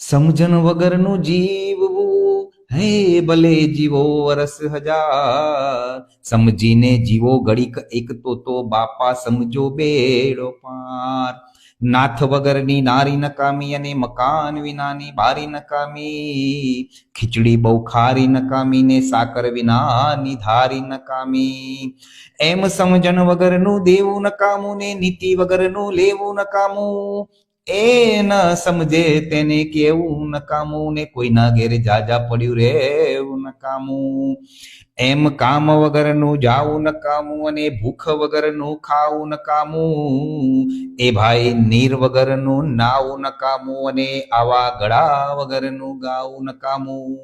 સમજણ વગરનું જીવવું હે ભલે જીવો વરસ હજાર, સમજીને જીવો ઘડીક એક તો બાપા સમજો બેડો પાર. નાથ વગરની નારી નકામી અને મકાન વિનાની બારી નકામી, ખીચડી બહુ ખારી નકામી ને સાકર વિનાની ધારી નકામી. એમ સમજણ વગરનું દેવું નકામું ને નીતિ વગરનું લેવું નકામું, એ ન સમજે તેને કેવું નકામું ને કોઈના ઘેર જાજા પડ્યું રેવું નકામું. એમ કામ વગરનું જાવું નકામું અને ભૂખ વગરનું ખાવું નકામું, એ ભાઈ નીર વગરનું નાવું નકામું અને આવા ગળા વગરનું ગાવું નકામું.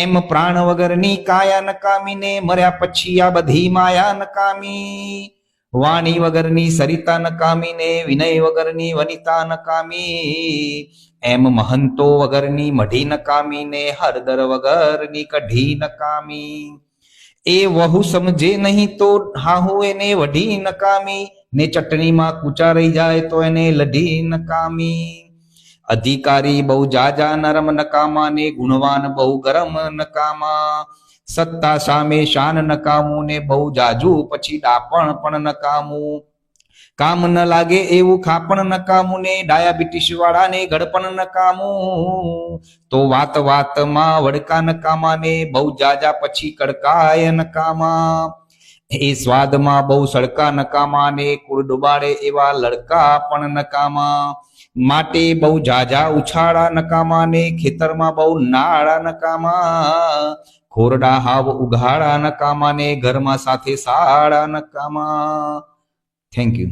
એમ પ્રાણ વગરની કાયા નકામી ને મર્યા પછી આ બધી માયા નકામી. વાણી વગરની સરિતા નકામી ને વિનય વગરની વનિતા નકામી. એમ મહંતો વગરની મઢી નકામી ને હરદર વગરની કઢી નકામી. એ વહુ સમજે નહીં તો હાહુ એને વઢી નકામી ને ચટણીમાં કૂચા રહી જાય તો એને લઢી નકામી. અધિકારી બહુ જાજા નરમ નકામા ને ગુણવાન બહુ ગરમ નકામા. સત્તા સામે શાન નકામું ને બહુ જાજુ પછી ડાપણ પણ નકામું. કામ ન લાગે એવું ખાપણ નકામું ને ડાયાબિટીસ વાળા ને ગળપણ નકામું. તો વાત વાતમાં વડકા નકામા ને બહુ જાજા પછી કડકાય નકામા. એ સ્વાદમાં બહુ સડકા નકામા ને કુળ ડુબાડે એવા લડકા પણ નકામા. માટે બહુ જાજા ઉછાળા નકામા ને ખેતરમાં બહુ નાળા નકામા. ખોરડા હાવ ઉઘાડા નકામા ને ઘરમાં સાથે સાડા નકામા. Thank you.